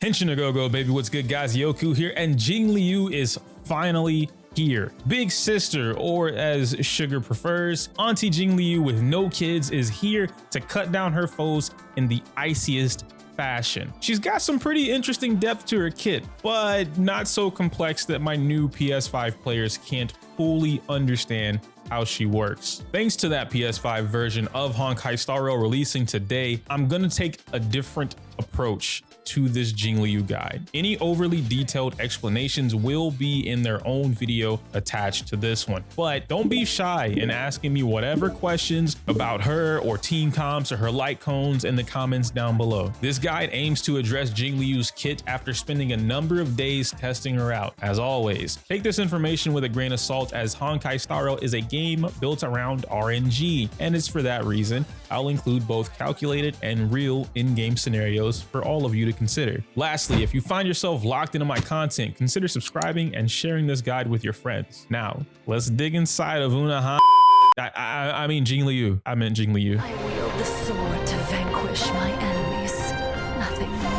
Henshin a go baby, what's good guys? Yoku here, and Jingliu is finally here. Big sister, or as Sugar prefers, Auntie Jingliu with no kids is here to cut down her foes in the iciest fashion. She's got some pretty interesting depth to her kit, but not so complex that my new PS5 players can't fully understand how she works. Thanks to that PS5 version of Honkai Star Rail releasing today, I'm gonna take a different approach to this Jingliu guide. Any overly detailed explanations will be in their own video attached to this one, but don't be shy in asking me whatever questions about her or team comps or her light cones in the comments down below. This guide aims to address Jingliu's kit after spending a number of days testing her out. As always, take this information with a grain of salt, as Honkai Star Rail is a game built around RNG, and it's for that reason I'll include both calculated and real in-game scenarios for all of you to consider. Lastly, if you find yourself locked into my content, consider subscribing and sharing this guide with your friends. Now, let's dig inside of I mean Jingliu. I meant Jingliu. I wield the sword to vanquish my enemies. Nothing more.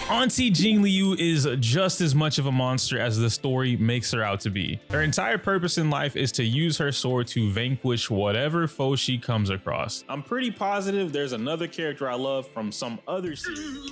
Auntie Jingliu is just as much of a monster as the story makes her out to be. Her entire purpose in life is to use her sword to vanquish whatever foe she comes across. I'm pretty positive there's another character I love from some other series.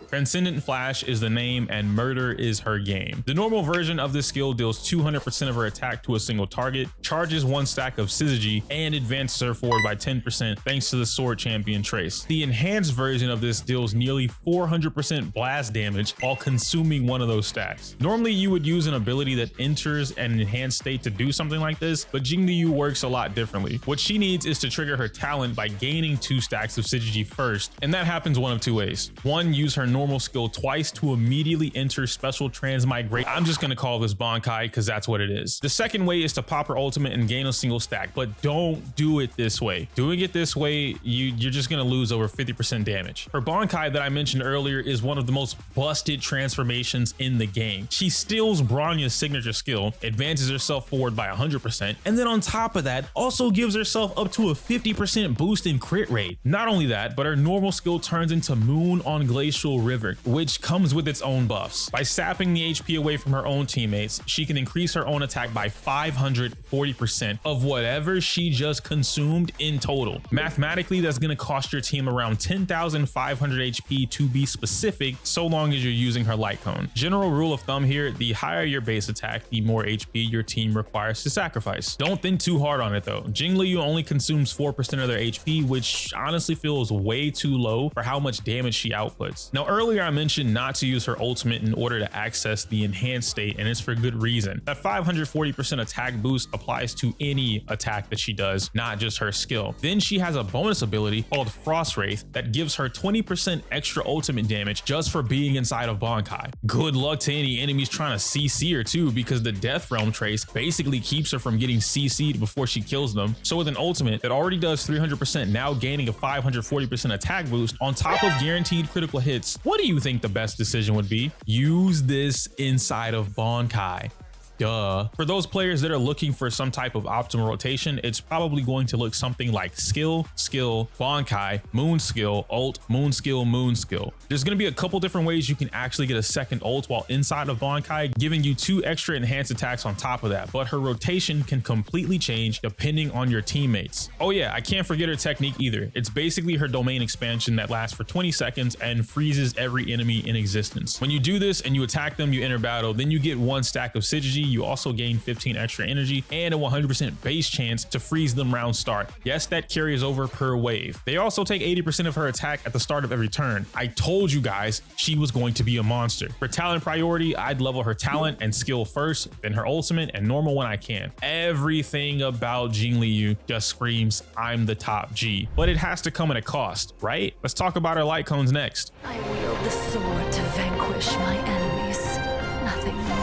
Transcendent Flash is the name and murder is her game. The normal version of this skill deals 200% of her attack to a single target, charges one stack of syzygy, and advances her forward by 10% thanks to the sword champion trace. The enhanced version of this deals nearly 400% blast damage while consuming one of those stacks. Normally you would use an ability that enters an enhanced state to do something like this, but Jingliu works a lot differently. What she needs is to trigger her talent by gaining 2 stacks of syzygy first, and that happens one of 2 ways. One, use her normal skill twice to immediately enter special transmigrate. I'm just gonna call this Bankai because that's what it is. The second way is to pop her ultimate and gain a single stack, but don't do it this way. Doing it this way, you're just gonna lose over 50% damage. Her Bankai that I mentioned earlier is one of the most busted transformations in the game. She steals Bronya's signature skill, advances herself forward by 100%, and then on top of that, also gives herself up to a 50% boost in crit rate. Not only that, but her normal skill turns into Moon on Glacial River, which comes with its own buffs. By sapping the HP away from her own teammates, she can increase her own attack by 540% of whatever she just consumed in total. Mathematically, that's going to cost your team around 10,500 HP to be specific, so long as you're using her light cone. General rule of thumb here, the higher your base attack, the more HP your team requires to sacrifice. Don't think too hard on it though. Jingliu only consumes 4% of their HP, which honestly feels way too low for how much damage she outputs. Now earlier I mentioned not to use her ultimate in order to access the enhanced state, and it's for good reason. That 540% attack boost applies to any attack that she does, not just her skill. Then she has a bonus ability called Frost Wraith that gives her 20% extra ultimate damage just for being inside of Bankai. Good luck to any enemies trying to CC her too, because the Death Realm trace basically keeps her from getting CC'd before she kills them. So with an ultimate that already does 300%, now gaining a 540% attack boost on top of guaranteed critical hits, what do you think the best decision would be? Use this inside of Bankai. Duh. For those players that are looking for some type of optimal rotation, it's probably going to look something like skill, skill, Bankai, moon skill, ult, moon skill, moon skill. There's going to be a couple different ways you can actually get a second ult while inside of Bankai, giving you 2 extra enhanced attacks on top of that, but her rotation can completely change depending on your teammates. Oh yeah, I can't forget her technique either. It's basically her domain expansion that lasts for 20 seconds and freezes every enemy in existence. When you do this and you attack them, you enter battle, then you get 1 stack of syzygy. You also gain 15 extra energy and a 100% base chance to freeze them round start. Yes, that carries over per wave. They also take 80% of her attack at the start of every turn. I told you guys she was going to be a monster. For talent priority, I'd level her talent and skill first, then her ultimate and normal when I can. Everything about Jingliu just screams, I'm the top G. But it has to come at a cost, right? Let's talk about her light cones next. I wield the sword to vanquish my enemies. Nothing more.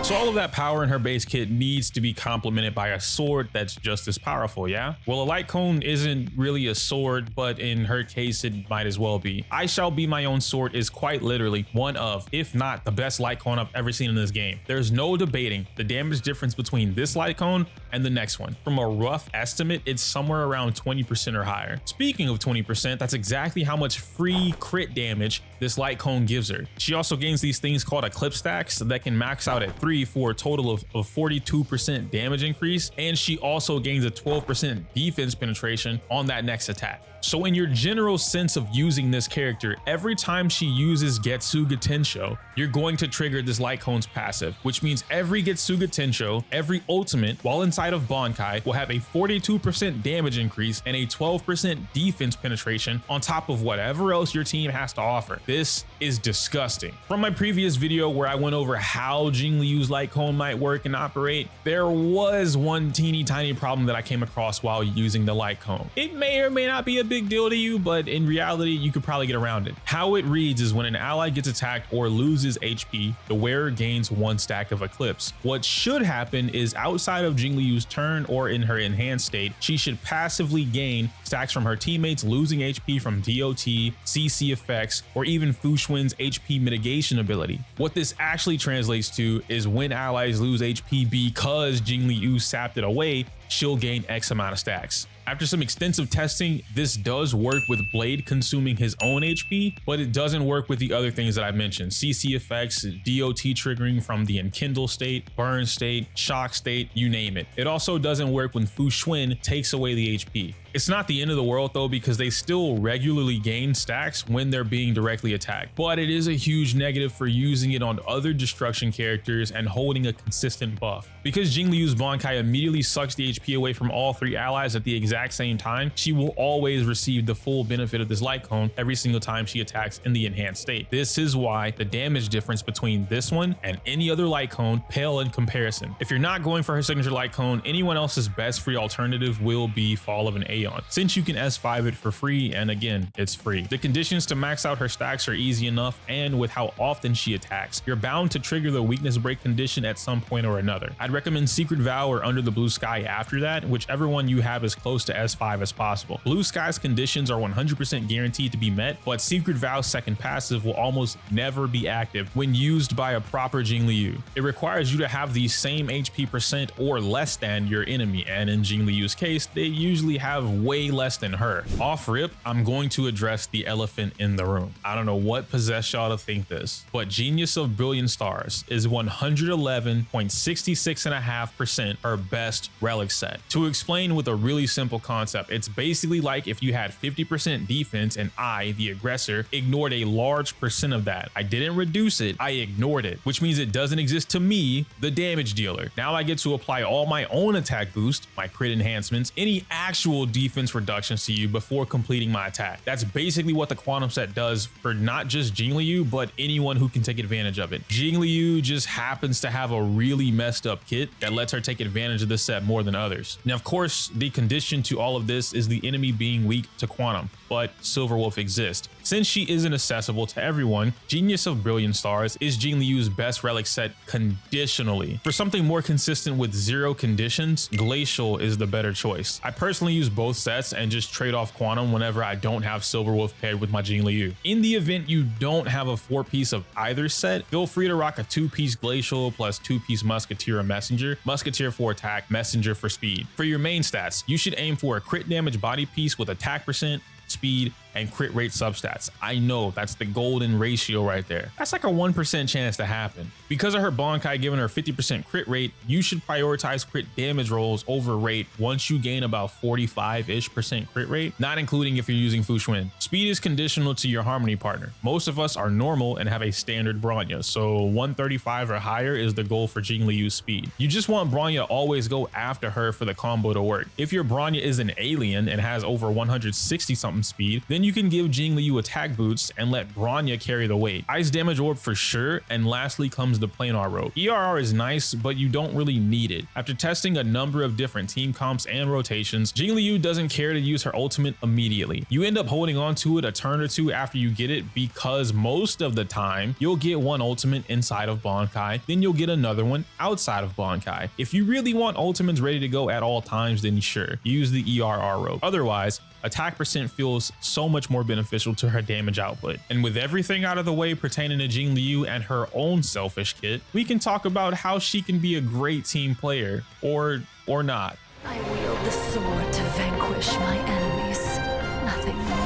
So all of that power in her base kit needs to be complemented by a sword that's just as powerful, yeah? Well, a light cone isn't really a sword, but in her case, it might as well be. I Shall Be My Own Sword is quite literally one of, if not the best light cone I've ever seen in this game. There's no debating the damage difference between this light cone and the next one. From a rough estimate, it's somewhere around 20% or higher. Speaking of 20%, that's exactly how much free crit damage this light cone gives her. She also gains these things called eclipse stacks that can max out at 3 for a total of 42% damage increase, and she also gains a 12% defense penetration on that next attack. So in your general sense of using this character, every time she uses Getsuga Tensho, you're going to trigger this light cone's passive, which means every Getsuga Tensho, every ultimate while inside of Bankai will have a 42% damage increase and a 12% defense penetration on top of whatever else your team has to offer. This is disgusting. From my previous video where I went over how Jingliu's light cone might work and operate, there was one teeny tiny problem that I came across while using the light cone. It may or may not be a big deal to you, but in reality, you could probably get around it. How it reads is when an ally gets attacked or loses HP, the wearer gains 1 stack of Eclipse. What should happen is outside of Jingliu's turn or in her enhanced state, she should passively gain stacks from her teammates losing HP from DOT, CC effects, or even Fu Xuan's HP mitigation ability. What this actually translates to is when allies lose HP because Jingliu sapped it away, she'll gain X amount of stacks. After some extensive testing, this does work with Blade consuming his own HP, but it doesn't work with the other things that I mentioned: CC effects, DOT triggering from the Enkindle state, burn state, shock state, you name it. It also doesn't work when Fu Xuan takes away the HP. It's not the end of the world though, because they still regularly gain stacks when they're being directly attacked, but it is a huge negative for using it on other destruction characters and holding a consistent buff. Because Jingliu's Bankai immediately sucks the HP away from all 3 allies at the exact same time, she will always receive the full benefit of this light cone every single time she attacks in the enhanced state. This is why the damage difference between this one and any other light cone pale in comparison. If you're not going for her signature light cone, anyone else's best free alternative will be Fall of an Aeon, since you can S5 it for free, and again, it's free. The conditions to max out her stacks are easy enough, and with how often she attacks, you're bound to trigger the weakness break condition at some point or another. I'd recommend Secret Vow or Under the Blue Sky after that, whichever one you have as close to S5 as possible. Blue Sky's conditions are 100% guaranteed to be met, but Secret Vow's second passive will almost never be active when used by a proper Jingliu. It requires you to have the same HP percent or less than your enemy, and in Jingliu's case, they usually have way less than her. Off rip, I'm going to address the elephant in the room. I don't know what possessed y'all to think this, but Genius of Brilliant Stars is 111.66.5% her best relic set. To explain with a really simple concept, it's basically like if you had 50% defense and I, the aggressor, ignored a large percent of that. I didn't reduce it, I ignored it, which means it doesn't exist to me, the damage dealer. Now I get to apply all my own attack boost, my crit enhancements, any actual defense reductions to you before completing my attack. That's basically what the quantum set does for not just Jingliu, but anyone who can take advantage of it. Jingliu just happens to have a really messed up kit that lets her take advantage of this set more than others. Now, of course, the condition to all of this is the enemy being weak to quantum, but Silverwolf exists. Since she isn't accessible to everyone, Genius of Brilliant Stars is Jingliu's best relic set conditionally. For something more consistent with 0 conditions, Glacial is the better choice. I personally use both sets and just trade off quantum whenever I don't have Silverwolf paired with my Jingliu. In the event you don't have a 4-piece of either set, feel free to rock a 2-piece Glacial plus 2-piece Musketeer or Messenger, Musketeer for attack, Messenger for speed. For your main stats, you should aim for a crit damage body piece with attack percent, speed, and crit rate substats. I know that's the golden ratio right there. That's like a 1% chance to happen. Because of her Bankai giving her 50% crit rate, you should prioritize crit damage rolls over rate once you gain about 45-ish% crit rate, not including if you're using Fu Xuan. Speed is conditional to your Harmony partner. Most of us are normal and have a standard Bronya, so 135 or higher is the goal for Jingliu's speed. You just want Bronya to always go after her for the combo to work. If your Bronya is an alien and has over 160 something something speed. Then you can give Jingliu attack boots and let Bronya carry the weight. Ice damage orb for sure, and lastly comes the planar rope. ERR is nice, but you don't really need it. After testing a number of different team comps and rotations, Jingliu doesn't care to use her ultimate immediately. You end up holding on to it a turn or two after you get it, because most of the time you'll get one ultimate inside of Bankai, then you'll get another one outside of Bankai. If you really want ultimates ready to go at all times, then sure, use the ERR rope. Otherwise, attack percent feels so much more beneficial to her damage output. And with everything out of the way pertaining to Jingliu and her own selfish kit, we can talk about how she can be a great team player, or not. I wield the sword to vanquish my enemies. Nothing more.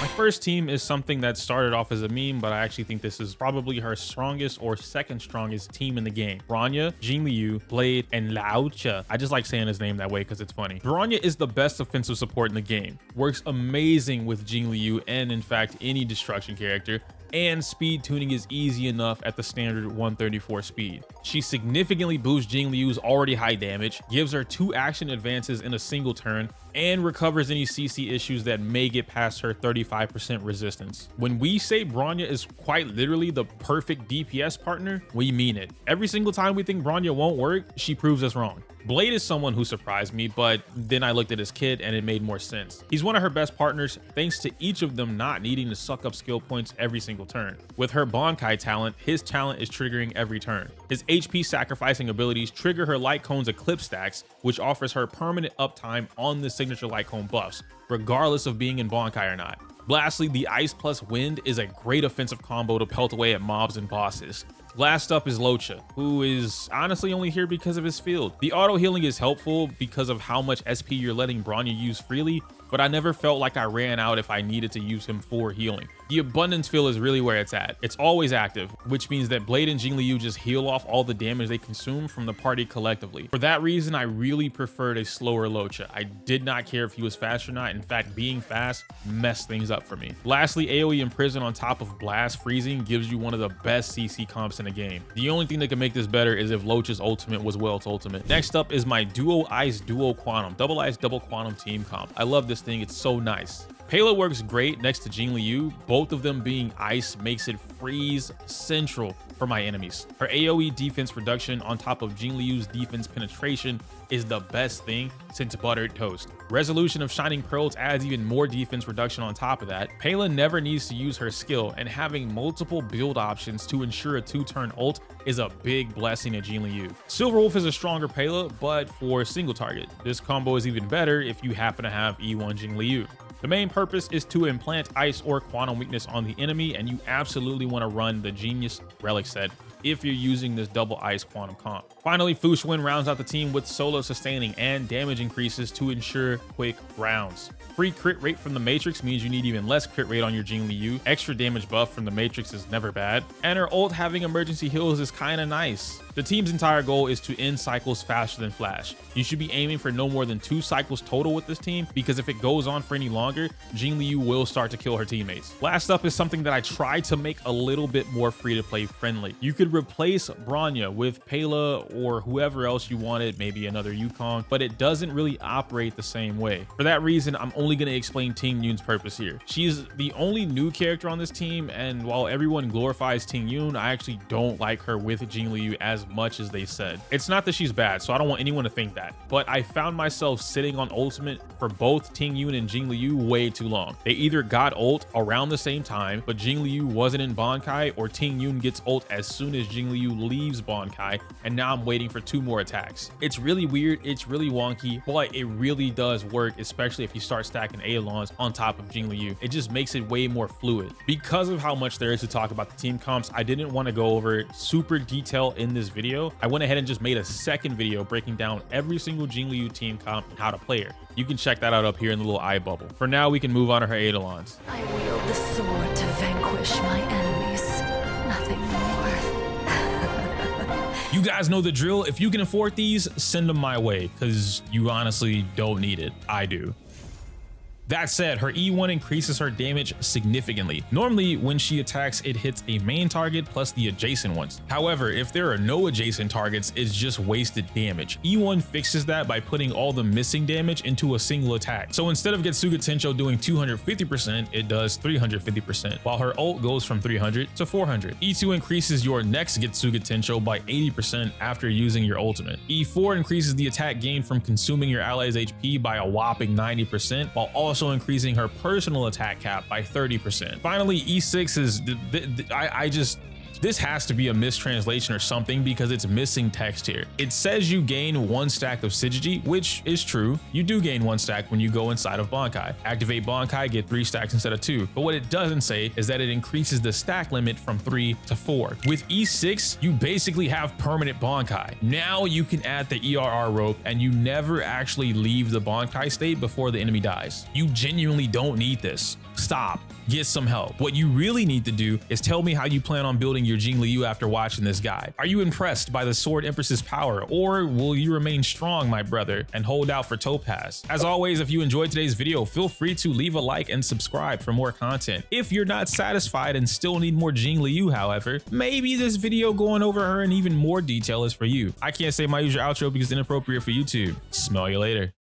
My first team is something that started off as a meme, but I actually think this is probably her strongest or second strongest team in the game. Bronya, Jingliu, Blade, and Laucha. I just like saying his name that way because it's funny. Bronya is the best offensive support in the game. Works amazing with Jingliu and in fact any destruction character. And speed tuning is easy enough at the standard 134 speed. She significantly boosts Jingliu's already high damage, gives her 2 action advances in a single turn, and recovers any CC issues that may get past her 35% resistance. When we say Bronya is quite literally the perfect DPS partner, we mean it. Every single time we think Bronya won't work, she proves us wrong. Blade is someone who surprised me, but then I looked at his kit and it made more sense. He's one of her best partners thanks to each of them not needing to suck up skill points every single turn. With her Bankai talent, his talent is triggering every turn. His HP sacrificing abilities trigger her Light Cone's Eclipse stacks, which offers her permanent uptime on the signature Light Cone buffs, regardless of being in Bankai or not. Lastly, the Ice plus Wind is a great offensive combo to pelt away at mobs and bosses. Last up is Laucha, who is honestly only here because of his field. The auto healing is helpful because of how much SP you're letting Bronya use freely, but I never felt like I ran out if I needed to use him for healing. The abundance field is really where it's at. It's always active, which means that Blade and Jingliu just heal off all the damage they consume from the party collectively. For that reason, I really preferred a slower Laucha. I did not care if he was fast or not. In fact, being fast messed things up for me. Lastly, AoE Imprison on top of Blast Freezing gives you one of the best CC comps in the game. The only thing that can make this better is if Laucha's ultimate was Welt's ultimate. Next up is my Duo Ice Duo Quantum, double Ice double Quantum team comp. I love this thing, it's so nice. Pela works great next to Jingliu. Both of them being ice makes it freeze central for my enemies. Her AoE defense reduction on top of Jingliu's defense penetration is the best thing since buttered toast. Resolution of Shining Pearls adds even more defense reduction on top of that. Pela never needs to use her skill, and having multiple build options to ensure a 2-turn ult is a big blessing to Jingliu. Silver Wolf is a stronger Pela, but for a single target. This combo is even better if you happen to have E1 Jingliu. The main purpose is to implant ice or quantum weakness on the enemy, and you absolutely want to run the Genius Relic set if you're using this double ice quantum comp. Finally, Fu Xuan rounds out the team with solo sustaining and damage increases to ensure quick rounds. Free crit rate from the Matrix means you need even less crit rate on your Jingliu. Extra damage buff from the Matrix is never bad. And her ult having emergency heals is kinda nice. The team's entire goal is to end cycles faster than Flash. You should be aiming for no more than 2 cycles total with this team, because if it goes on for any longer, Jingliu will start to kill her teammates. Last up is something that I tried to make a little bit more free-to-play friendly. You could replace Bronya with Pela or whoever else you wanted, maybe another Yukong, but it doesn't really operate the same way. For that reason, I'm only going to explain Ting Yun's purpose here. She's the only new character on this team, and while everyone glorifies Ting Yun, I actually don't like her with Jingliu as much as they said. It's not that she's bad, so I don't want anyone to think that, but I found myself sitting on ultimate for both Ting Yun and Jingliu way too long. They either got ult around the same time, but Jingliu wasn't in Bankai, or Ting Yun gets ult as soon as Jingliu leaves Bankai, and now I'm waiting for 2 more attacks. It's really weird, it's really wonky, but it really does work, especially if you start stacking Aeons on top of Jingliu. It just makes it way more fluid. Because of how much there is to talk about the team comps, I didn't want to go over it super detail in this video. I went ahead and just made a second video breaking down every single Jingliu team comp and how to play her. You can check that out up here in the little eye bubble. For now, we can move on to her Eidolons. I wield the sword to vanquish my enemies. Nothing more. You guys know the drill. If you can afford these, send them my way, because you honestly don't need it. I do. That said, her E1 increases her damage significantly. Normally, when she attacks, it hits a main target plus the adjacent ones. However, if there are no adjacent targets, it's just wasted damage. E1 fixes that by putting all the missing damage into a single attack. So instead of Getsuga Tensho doing 250%, it does 350%, while her ult goes from 300 to 400. E2 increases your next Getsuga Tensho by 80% after using your ultimate. E4 increases the attack gain from consuming your ally's HP by a whopping 90%, while also increasing her personal attack cap by 30%. Finally, E6 is, this has to be a mistranslation or something because it's missing text here. It says you gain 1 stack of Syzygy, which is true. You do gain 1 stack when you go inside of Bankai. Activate Bankai, get 3 stacks instead of 2. But what it doesn't say is that it increases the stack limit from 3 to 4. With E6, you basically have permanent Bankai. Now you can add the ERR rope and you never actually leave the Bankai state before the enemy dies. You genuinely don't need this. Stop. Get some help. What you really need to do is tell me how you plan on building your Jingliu after watching this guide. Are you impressed by the Sword Empress's power, or will you remain strong, my brother, and hold out for Topaz? As always, if you enjoyed today's video, feel free to leave a like and subscribe for more content. If you're not satisfied and still need more Jingliu, however, maybe this video going over her in even more detail is for you. I can't say my usual outro because it's inappropriate for YouTube. Smell you later.